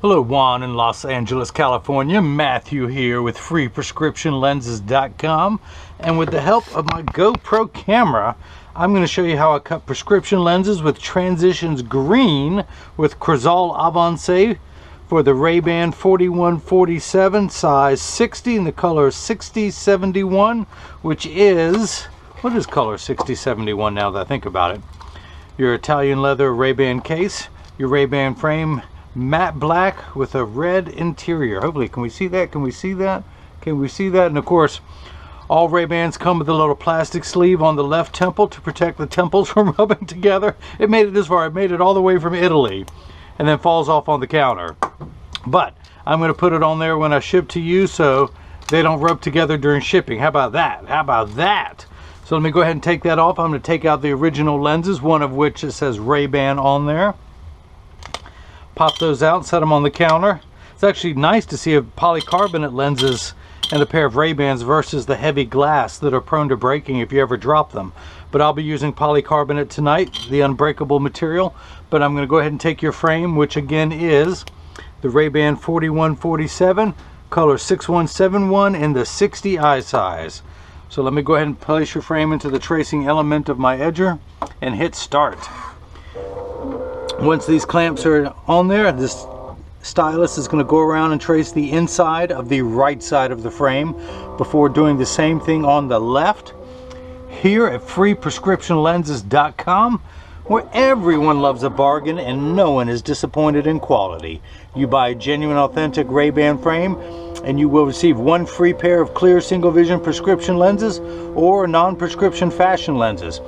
Hello, Juan in Los Angeles, California. Matthew here with freeprescriptionlenses.com, and with the help of my GoPro camera, I'm going to show you how I cut prescription lenses with transitions green with Crizal Avance for the RayBan 4147 size 60, and the color 6071, which is, what is color 6071 now that I think about it? Your Italian leather RayBan case, your RayBan frame, matte black with a red interior. Hopefully, can we see that? Can we see that? Can we see that? And of course, all RayBans come with a little plastic sleeve on the left temple to protect the temples from rubbing together. It made it this far. It made it all the way from Italy and then falls off on the counter. But I'm going to put it on there when I ship to you so they don't rub together during shipping. How about that? How about that? So let me go ahead and take that off. I'm going to take out the original lenses, one of which it says RayBan on there. Pop those out, set them on the counter. It's actually nice to see a polycarbonate lenses and a pair of RayBans versus the heavy glass that are prone to breaking if you ever drop them. But I'll be using polycarbonate tonight, the unbreakable material. But I'm going to go ahead and take your frame, which again is the RayBan 4147, color 6171 in the 60 eye size. So let me go ahead and place your frame into the tracing element of my edger and hit start. Once these clamps are on there, this stylus is going to go around and trace the inside of the right side of the frame before doing the same thing on the left. Here at freeprescriptionlenses.com, where everyone loves a bargain and no one is disappointed in quality. You buy a genuine, authentic RayBan frame and you will receive one free pair of clear single vision prescription lenses or non-prescription fashion lenses.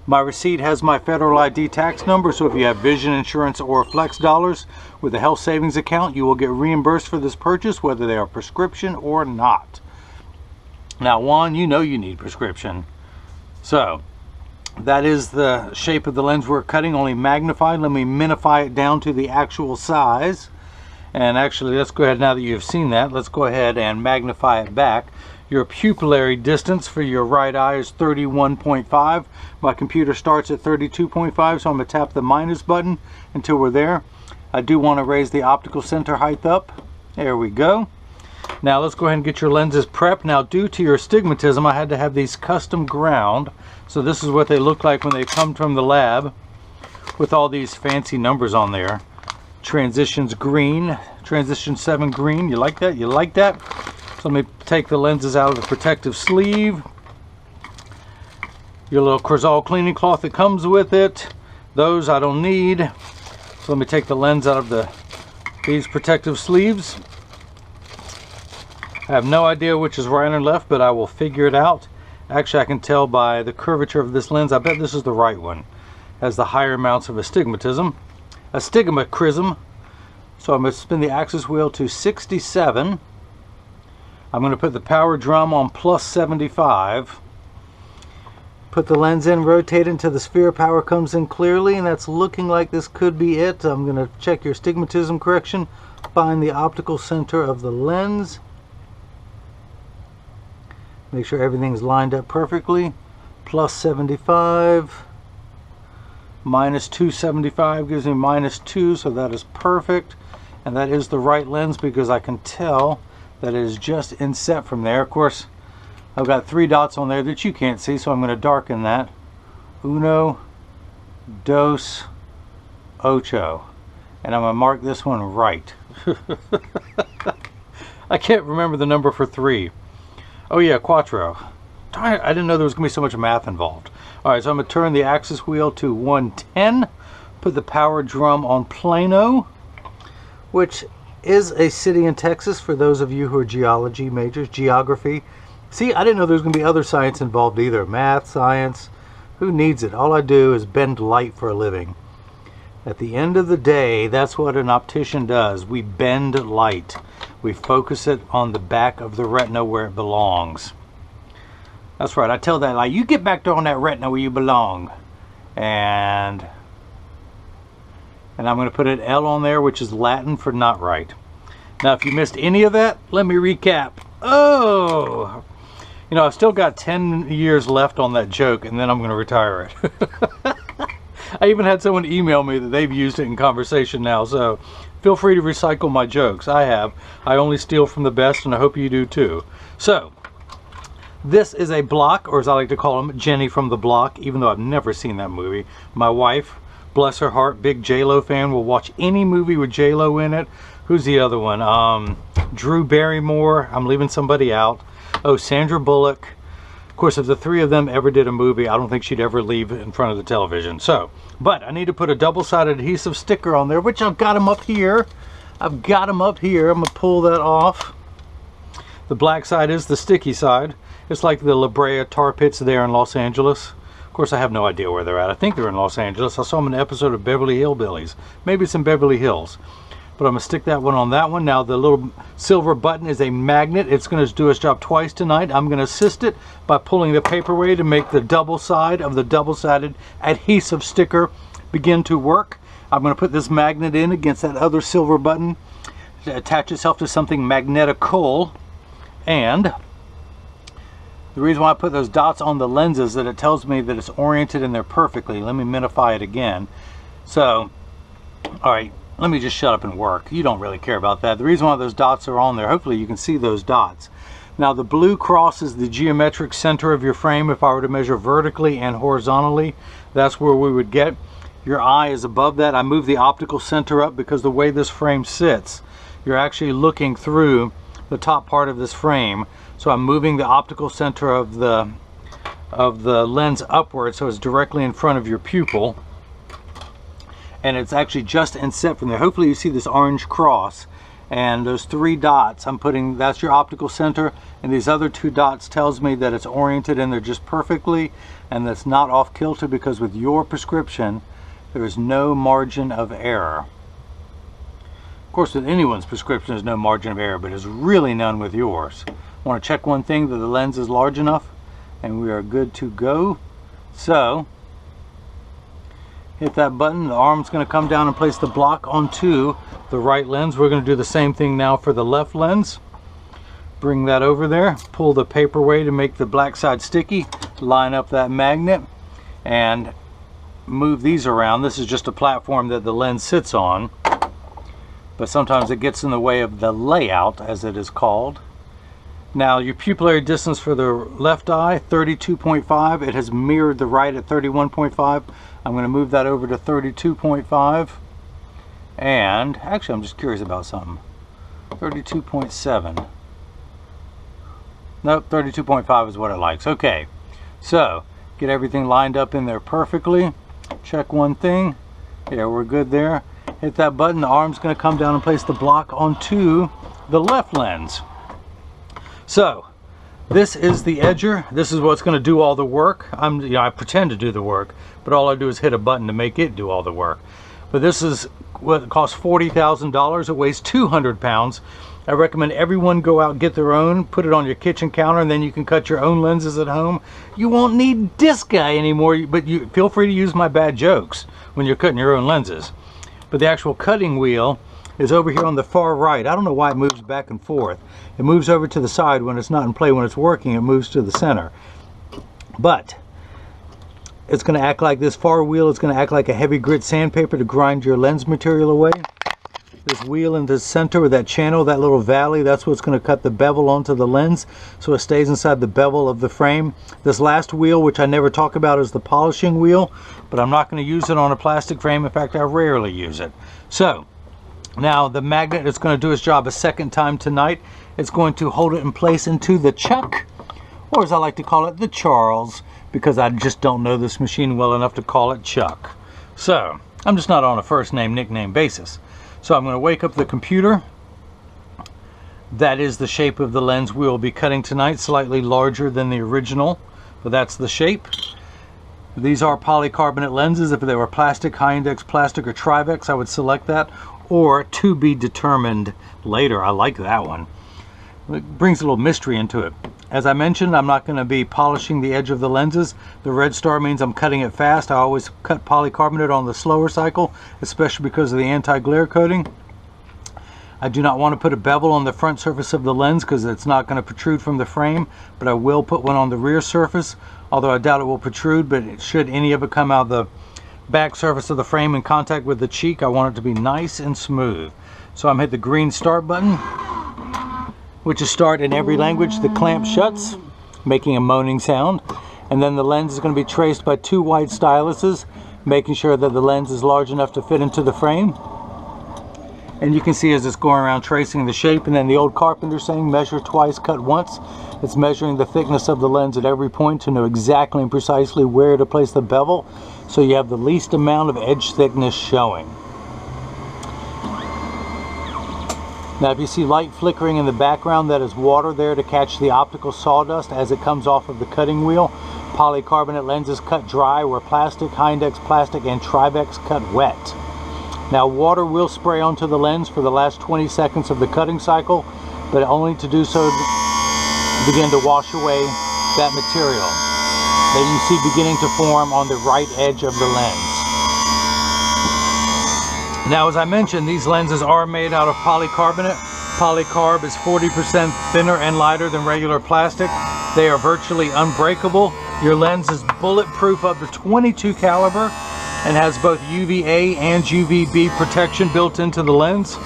My receipt has my federal ID tax number, so if you have vision insurance or flex dollars with a health savings account, you will get reimbursed for this purchase, whether they are prescription or not. Now, Juan, you know you need prescription. So, that is the shape of the lens we're cutting, only magnified. Let me minify it down to the actual size. And actually, let's go ahead, now that you've seen that, let's go ahead and magnify it back. Your pupillary distance for your right eye is 31.5. My computer starts at 32.5, so I'm going to tap the minus button until we're there. I do want to raise the optical center height up. There we go. Now let's go ahead and get your lenses prepped. Now, due to your astigmatism, I had to have these custom ground. So this is what they look like when they come from the lab with all these fancy numbers on there. Transitions green, transition 7 green. You like that? You like that? So let me take the lenses out of the protective sleeve. Your little Crizal cleaning cloth that comes with it. Those I don't need. So let me take the lens out of these protective sleeves. I have no idea which is right or left, but I will figure it out. Actually, I can tell by the curvature of this lens. I bet this is the right one. It has the higher amounts of astigmatism. Astigmatism. So I'm going to spin the axis wheel to 67. I'm going to put the power drum on plus 75. Put the lens in, rotate it until the sphere power comes in clearly, and that's looking like this could be it. I'm going to check your astigmatism correction. Find the optical center of the lens. Make sure everything's lined up perfectly. Plus 75. Minus 275 gives me minus 2, so that is perfect. And that is the right lens because I can tell that it is just inset from there. Of course, I've got 3 dots on there that you can't see, so I'm going to darken that. Uno, dos, ocho. And I'm going to mark this one right. I can't remember the number for 3. Oh yeah, quattro. Darn it, I didn't know there was going to be so much math involved. Alright, so I'm going to turn the axis wheel to 110. Put the power drum on Plano, which is a city in Texas for those of you who are geology majors, geography. See, I didn't know there was going to be other science involved either. Math, science, who needs it? All I do is bend light for a living. At the end of the day, that's what an optician does. We bend light. We focus it on the back of the retina where it belongs. That's right, I tell that light, you get back there on that retina where you belong. And I'm going to put an L on there, which is Latin for not right. Now, if you missed any of that, let me recap. Oh! You know, I've still got 10 years left on that joke, and then I'm going to retire it. I even had someone email me that they've used it in conversation now, so Feel free to recycle my jokes. I only steal from the best, and I hope you do too. So, this is a block, or as I like to call them, Jenny from the Block, even though I've never seen that movie. My wife, bless her heart, big J-Lo fan, will watch any movie with J-Lo in it. Who's the other one? Drew Barrymore. I'm leaving somebody out. Oh, Sandra Bullock. Of course, if the three of them ever did a movie, I don't think she'd ever leave in front of the television. So, but I need to put a double-sided adhesive sticker on there, which I've got them up here. I'm going to pull that off. The black side is the sticky side. It's like the La Brea tar pits there in Los Angeles. Of course, I have no idea where they're at. I think they're in Los Angeles. I saw them in an episode of Beverly Hillbillies. Maybe it's in Beverly Hills. But I'm going to stick that one on that one. Now, the little silver button is a magnet. It's going to do its job twice tonight. I'm going to assist it by pulling the paper away to make the double side of the double-sided adhesive sticker begin to work. I'm going to put this magnet in against that other silver button to attach itself to something magnetical. And the reason why I put those dots on the lenses is that it tells me that it's oriented in there perfectly. Let me minify it again. So, all right. Let me just shut up and work. You don't really care about that. The reason why those dots are on there, hopefully you can see those dots. Now the blue cross is the geometric center of your frame. If I were to measure vertically and horizontally, that's where we would get. Your eye is above that. I move the optical center up because the way this frame sits, you're actually looking through the top part of this frame. So I'm moving the optical center of the lens upward so it's directly in front of your pupil. And it's actually just inset from there. Hopefully you see this orange cross, and those three dots I'm putting, that's your optical center, and these other two dots tells me that it's oriented in there just perfectly and that's not off kilter, because with your prescription there is no margin of error. Of course, with anyone's prescription there's no margin of error, but there's really none with yours. I want to check one thing, that the lens is large enough, and we are good to go. So hit that button, the arm's going to come down and place the block onto the right lens. We're going to do the same thing now for the left lens. Bring that over there, pull the paper away to make the black side sticky, line up that magnet, and move these around. This is just a platform that the lens sits on, but sometimes it gets in the way of the layout, as it is called. Now, your pupillary distance for the left eye, 32.5. It has mirrored the right at 31.5. I'm going to move that over to 32.5. And actually, I'm just curious about something. 32.7. Nope, 32.5 is what it likes. Okay, so get everything lined up in there perfectly. Check one thing. Yeah, we're good there. Hit that button. The arm's going to come down and place the block onto the left lens. So this is the edger. This is what's going to do all the work. I pretend to do the work, but all I do is hit a button to make it do all the work. But this is what costs $40,000. It weighs 200 pounds. I recommend everyone go out and get their own, put it on your kitchen counter, and then you can cut your own lenses at home. You won't need this guy anymore, but you feel free to use my bad jokes when you're cutting your own lenses. But the actual cutting wheel is over here on the far right. I don't know why it moves back and forth. It moves over to the side when it's not in play. When it's working, it moves to the center. But it's going to act like this far wheel. It's going to act like a heavy grit sandpaper to grind your lens material away. This wheel in the center of that channel, that little valley, that's what's going to cut the bevel onto the lens so it stays inside the bevel of the frame. This last wheel, which I never talk about, is the polishing wheel, but I'm not going to use it on a plastic frame. In fact, I rarely use it. So now the magnet is going to do its job a second time tonight. It's going to hold it in place into the chuck, or as I like to call it, the Charles, because I just don't know this machine well enough to call it Chuck. So I'm just not on a first name nickname basis. So I'm going to wake up the computer. That is the shape of the lens we'll be cutting tonight, slightly larger than the original, but that's the shape. These are polycarbonate lenses. If they were plastic, high index plastic or Trivex, I would select that, or to be determined later. I like that one. It brings a little mystery into it. As I mentioned, I'm not going to be polishing the edge of the lenses. The red star means I'm cutting it fast. I always cut polycarbonate on the slower cycle, especially because of the anti-glare coating. I do not want to put a bevel on the front surface of the lens because it's not going to protrude from the frame, but I will put one on the rear surface, although I doubt it will protrude. But should any of it come out of the back surface of the frame in contact with the cheek, I want it to be nice and smooth. So I'm hit the green start button, which is start in every language. The clamp shuts, making a moaning sound. And then the lens is going to be traced by 2 white styluses, making sure that the lens is large enough to fit into the frame. And you can see as it's going around tracing the shape. And then the old carpenter saying, measure twice, cut once. It's measuring the thickness of the lens at every point to know exactly and precisely where to place the bevel, so you have the least amount of edge thickness showing. Now if you see light flickering in the background, that is water there to catch the optical sawdust as it comes off of the cutting wheel. Polycarbonate lenses cut dry, where plastic, Hindex plastic, and Trivex cut wet. Now water will spray onto the lens for the last 20 seconds of the cutting cycle, but only to do so to begin to wash away that material that you see beginning to form on the right edge of the lens. Now, as I mentioned, these lenses are made out of polycarbonate. Polycarb is 40% thinner and lighter than regular plastic. They are virtually unbreakable. Your lens is bulletproof up to 22 caliber and has both UVA and UVB protection built into the lens.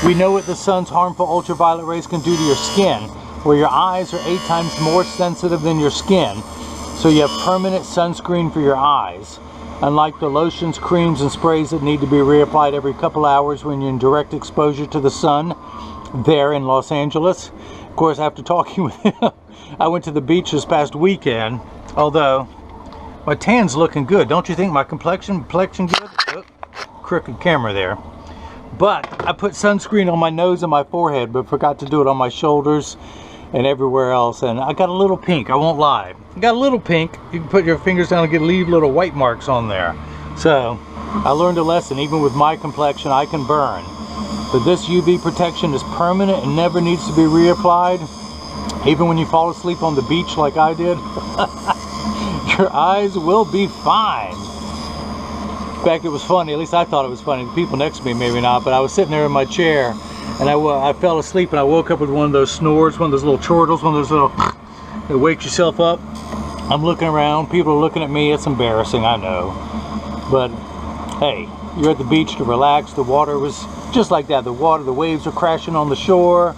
We know what the sun's harmful ultraviolet rays can do to your skin, where your eyes are 8 times more sensitive than your skin. So you have permanent sunscreen for your eyes. Unlike the lotions, creams, and sprays that need to be reapplied every couple hours when you're in direct exposure to the sun there in Los Angeles. Of course, after talking with him, I went to the beach this past weekend, although my tan's looking good. Don't you think my complexion good? Oh, crooked camera there. But I put sunscreen on my nose and my forehead, but forgot to do it on my shoulders and everywhere else, and I got a little pink. I won't lie, I got a little pink. You can put your fingers down and leave little white marks on there. So I learned a lesson. Even with my complexion, I can burn, but this UV protection is permanent and never needs to be reapplied. Even when you fall asleep on the beach like I did, your eyes will be fine. In fact, it was funny, at least I thought it was funny. The people next to me maybe not, but I was sitting there in my chair and I fell asleep, and I woke up with one of those snores, one of those little chortles, one of those little that wakes yourself up. I'm looking around, people are looking at me. It's embarrassing, I know, but hey, you're at the beach to relax. The water was just like that. The waves were crashing on the shore,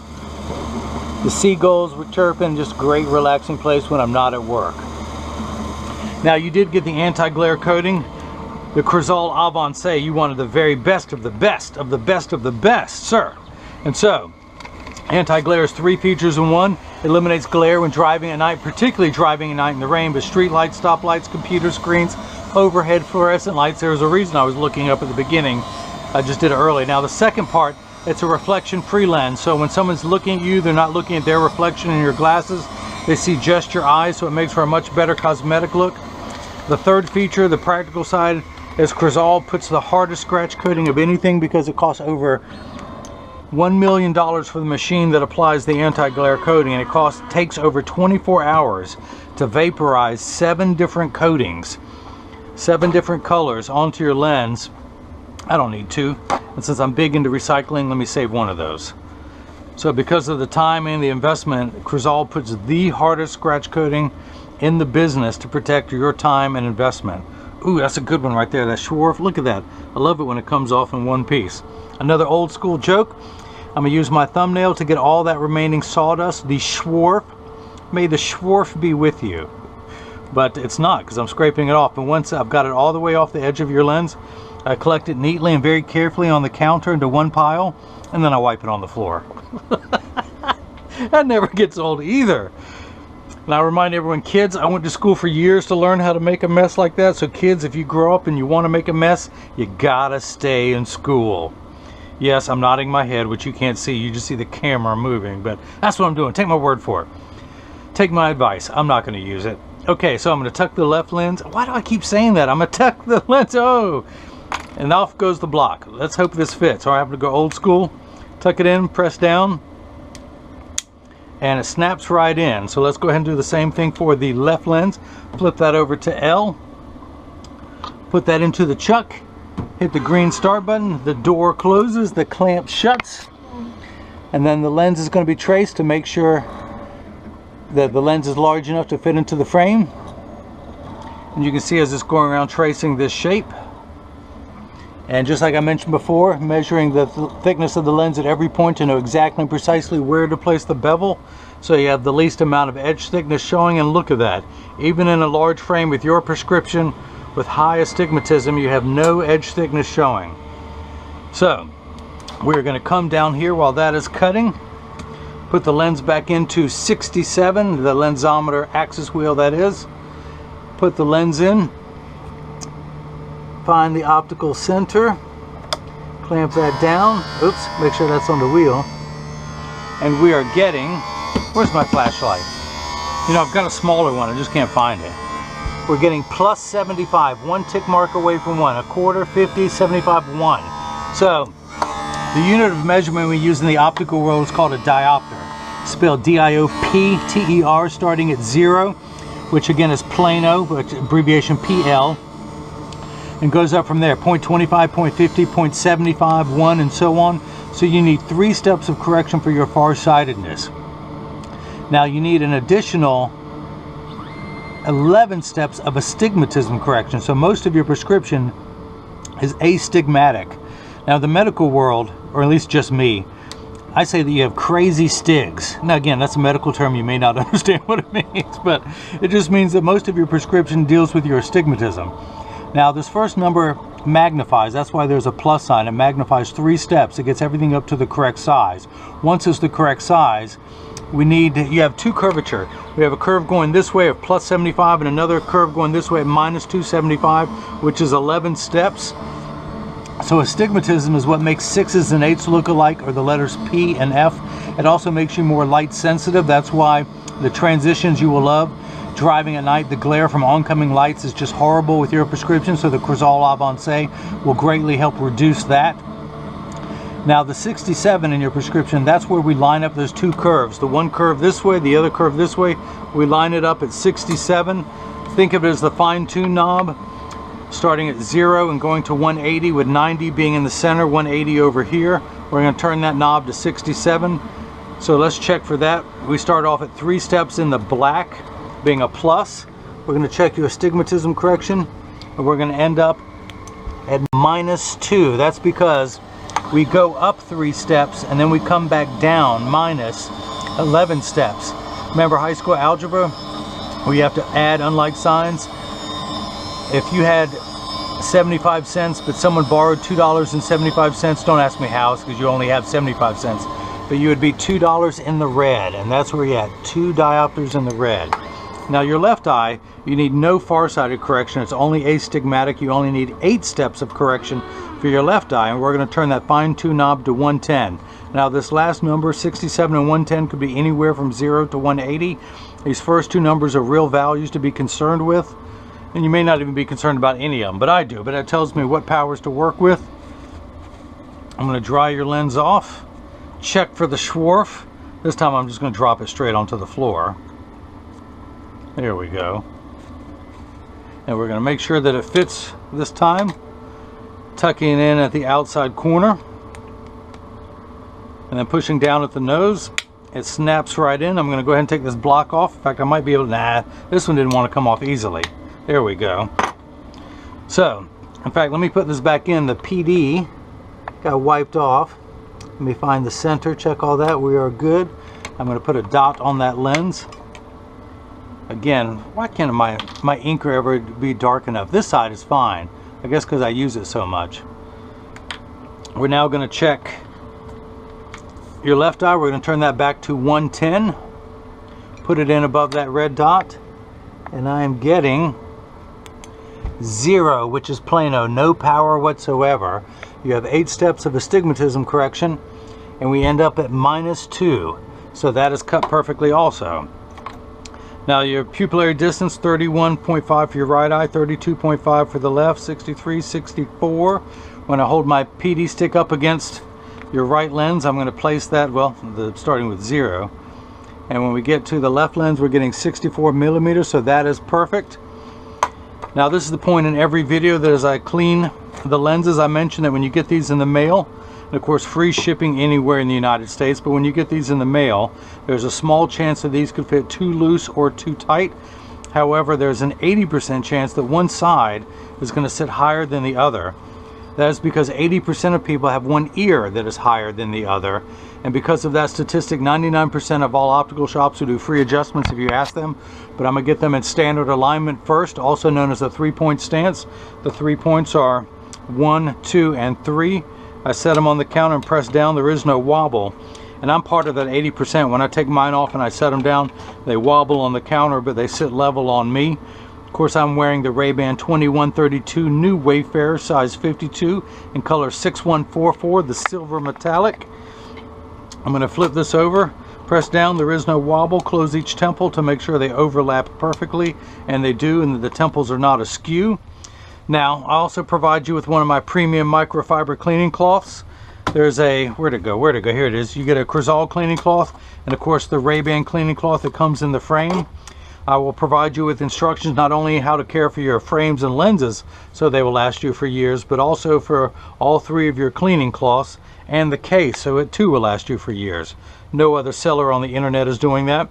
the seagulls were chirping. Just a great relaxing place when I'm not at work. Now, you did get the anti-glare coating, the Crizal Avance. You wanted the very best of the best of the best of the best, sir. And so, anti-glare is 3 features in one. It eliminates glare when driving at night, particularly driving at night in the rain, but street lights, stop lights, computer screens, overhead fluorescent lights. There was a reason I was looking up at the beginning. I just did it early. Now, the second part, it's a reflection-free lens. So when someone's looking at you, they're not looking at their reflection in your glasses. They see just your eyes, so it makes for a much better cosmetic look. The third feature, the practical side, is Crizal puts the hardest scratch coating of anything, because it costs over $1 million for the machine that applies the anti-glare coating, and it takes over 24 hours to vaporize 7 different coatings, 7 different colors onto your lens. I don't need 2, and since I'm big into recycling, let me save one of those. So because of the time and the investment, Crizal puts the hardest scratch coating in the business to protect your time and investment. Ooh, that's a good one right there, that Schwarf. Look at that. I love it when it comes off in one piece. Another old school joke. I'm going to use my thumbnail to get all that remaining sawdust. The Schwarf. May the Schwarf be with you. But it's not, because I'm scraping it off. And once I've got it all the way off the edge of your lens, I collect it neatly and very carefully on the counter into one pile, and then I wipe it on the floor. That never gets old either. And I remind everyone, kids, I went to school for years to learn how to make a mess like that. So kids, if you grow up and you want to make a mess, you gotta stay in school. Yes, I'm nodding my head, which you can't see. You just see the camera moving, but that's what I'm doing. Take my word for it. Take my advice. I'm not going to use it. Okay, so I'm going to tuck the left lens. Why do I keep saying that? I'm going to tuck the lens. Oh, and off goes the block. Let's hope this fits. Or I have to go old school. Tuck it in, press down, and it snaps right in. So let's go ahead and do the same thing for the left lens. Flip that over to L. Put that into the chuck. Hit the green start button. The door closes. The clamp shuts. And then the lens is going to be traced to make sure that the lens is large enough to fit into the frame. And you can see as it's going around tracing this shape. And just like I mentioned before, measuring the thickness of the lens at every point to know exactly and precisely where to place the bevel, so you have the least amount of edge thickness showing. And look at that, even in a large frame with your prescription with high astigmatism, you have no edge thickness showing. So we're going to come down here while that is cutting, put the lens back into 67, the lensometer axis wheel that is, put the lens in, find the optical center, clamp that down, oops, make sure that's on the wheel, and we are getting, where's my flashlight? You know, I've got a smaller one, I just can't find it. We're getting plus 75, one tick mark away from 1, a quarter, 50, 75, 1. So the unit of measurement we use in the optical world is called a diopter, spelled D-I-O-P-T-E-R, starting at 0, which again is plano, which abbreviation PL, and goes up from there, 0.25, 0.50, 0.75, 1, and so on. So you need 3 steps of correction for your farsightedness. Now you need an additional 11 steps of astigmatism correction. So most of your prescription is astigmatic. Now the medical world, or at least just me, I say that you have crazy stigs. Now again, that's a medical term, you may not understand what it means, but it just means that most of your prescription deals with your astigmatism. Now this first number magnifies, that's why there's a plus sign. It magnifies 3 steps. It gets everything up to the correct size. Once it's the correct size, you have 2 curvature. We have a curve going this way of plus 75 and another curve going this way at minus 275, which is 11 steps. So astigmatism is what makes 6s and 8s look alike, or the letters P and F. It also makes you more light sensitive. That's why the transitions you will love. Driving at night, the glare from oncoming lights is just horrible with your prescription, so the Crizal Avance will greatly help reduce that. Now the 67 in your prescription, that's where we line up those 2 curves. The one curve this way, the other curve this way. We line it up at 67. Think of it as the fine-tune knob, starting at 0 and going to 180, with 90 being in the center, 180 over here. We're going to turn that knob to 67. So let's check for that. We start off at 3 steps in the black, being a plus. We're going to check your astigmatism correction, and we're going to end up at minus 2. That's because we go up 3 steps and then we come back down minus 11 steps. Remember high school algebra, where you have to add unlike signs? If you had 75 cents but someone borrowed $2.75, don't ask me how, because you only have 75 cents, but you would be $2 in the red, and that's where you're at, 2 diopters in the red. Now your left eye, you need no farsighted correction. It's only astigmatic. You only need 8 steps of correction for your left eye, and we're going to turn that fine-tune knob to 110. Now this last number, 67 and 110, could be anywhere from 0 to 180. These first 2 numbers are real values to be concerned with, and you may not even be concerned about any of them, but I do. But it tells me what powers to work with. I'm going to dry your lens off, check for the Schwarf. This time I'm just going to drop it straight onto the floor. There we go. And we're going to make sure that it fits this time, tucking in at the outside corner and then pushing down at the nose. It snaps right in. I'm going to go ahead and take this block off. In fact, I might be able to, nah, this one didn't want to come off easily. There we go. So, in fact, let me put this back in. The PD got wiped off. Let me find the center, check all that. We are good. I'm going to put a dot on that lens. Again, why can't my inker ever be dark enough? This side is fine. I guess because I use it so much. We're now going to check your left eye. We're going to turn that back to 110. Put it in above that red dot. And I am getting 0, which is plano, no power whatsoever. You have 8 steps of astigmatism correction, and we end up at minus 2. So that is cut perfectly also. Now your pupillary distance, 31.5 for your right eye, 32.5 for the left, 63, 64. When I hold my PD stick up against your right lens, I'm going to place that, well, starting with 0. And when we get to the left lens, we're getting 64 millimeters, so that is perfect. Now this is the point in every video that as I clean the lenses, I mentioned that when you get these in the mail, and of course free shipping anywhere in the United States, but when you get these in the mail, there's a small chance that these could fit too loose or too tight. However, there's an 80% chance that one side is going to sit higher than the other. That is because 80% of people have one ear that is higher than the other. And because of that statistic, 99% of all optical shops will do free adjustments if you ask them. But I'm going to get them in standard alignment first, also known as a 3-point stance. The 3 points are 1, 2, and 3. I set them on the counter and press down. There is no wobble. And I'm part of that 80%. When I take mine off and I set them down, they wobble on the counter, but they sit level on me. Of course, I'm wearing the RayBan 2132 new Wayfarer size 52 in color 6144, the silver metallic. I'm going to flip this over, press down, there is no wobble, close each temple to make sure they overlap perfectly, and they do, and the temples are not askew. Now, I also provide you with one of my premium microfiber cleaning cloths. There's a, where'd it go, here it is. You get a Crizal cleaning cloth, and of course the RayBan cleaning cloth that comes in the frame. I will provide you with instructions not only how to care for your frames and lenses so they will last you for years, but also for all 3 of your cleaning cloths and the case, so it too will last you for years. No other seller on the internet is doing that.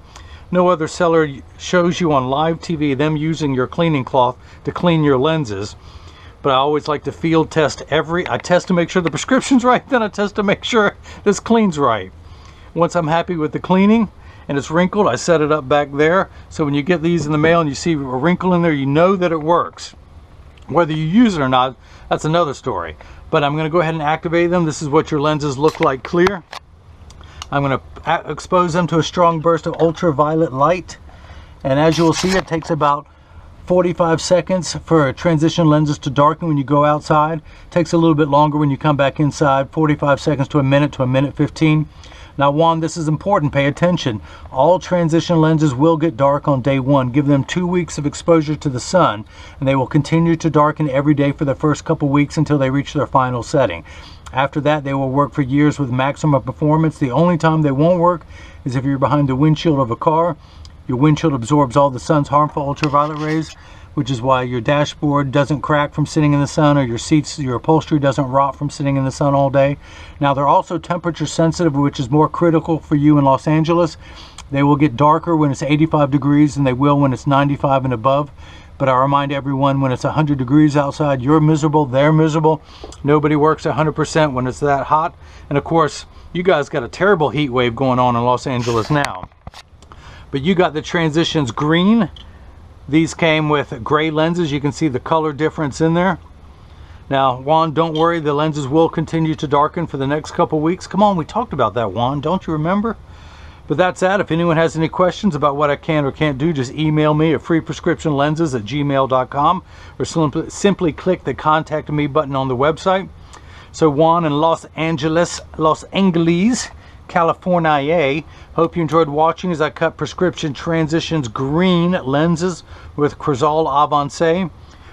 No other seller shows you on live TV them using your cleaning cloth to clean your lenses. But I always like to field test I test to make sure the prescription's right, then I test to make sure this cleans right. Once I'm happy with the cleaning and it's wrinkled, I set it up back there. So when you get these in the mail and you see a wrinkle in there, you know that it works. Whether you use it or not, that's another story. But I'm going to go ahead and activate them. This is what your lenses look like clear. I'm going to expose them to a strong burst of ultraviolet light. And as you will see, it takes about 45 seconds for transition lenses to darken when you go outside. It takes a little bit longer when you come back inside, 45 seconds to a minute 15. Now, Juan, this is important. Pay attention. All transition lenses will get dark on day 1. Give them 2 weeks of exposure to the sun, and they will continue to darken every day for the first couple weeks until they reach their final setting. After that, they will work for years with maximum performance. The only time they won't work is if you're behind the windshield of a car. Your windshield absorbs all the sun's harmful ultraviolet rays, which is why your dashboard doesn't crack from sitting in the sun, or your seats, your upholstery doesn't rot from sitting in the sun all day. Now, they're also temperature sensitive, which is more critical for you in Los Angeles. They will get darker when it's 85 degrees than they will when it's 95 and above. But I remind everyone, when it's 100 degrees outside, you're miserable, they're miserable. Nobody works 100% when it's that hot. And of course, you guys got a terrible heat wave going on in Los Angeles now. But you got the Transitions green. These came with gray lenses. You can see the color difference in there. Now, Juan, don't worry, the lenses will continue to darken for the next couple weeks. Come on, we talked about that, Juan, don't you remember? But that's that. If anyone has any questions about what I can or can't do, just email me at freeprescriptionlenses@gmail.com, or simply click the Contact Me button on the website. So Juan in Los Angeles, California, hope you enjoyed watching as I cut prescription Transitions green lenses with Crizal Avance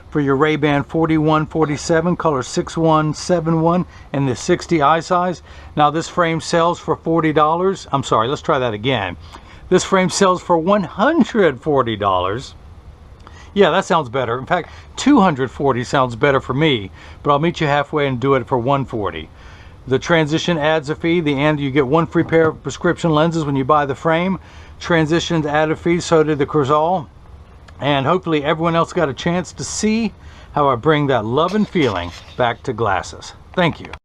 for your RayBan 4147 color 6171 and the 60 eye size. Now this frame sells for $40. I'm sorry, let's try that again. This frame sells for $140. Yeah, that sounds better. In fact, $240 sounds better for me, but I'll meet you halfway and do it for $140. The Transition adds a fee, and you get 1 free pair of prescription lenses when you buy the frame. Transitions add a fee, so did the Crizal. And hopefully everyone else got a chance to see how I bring that love and feeling back to glasses. Thank you.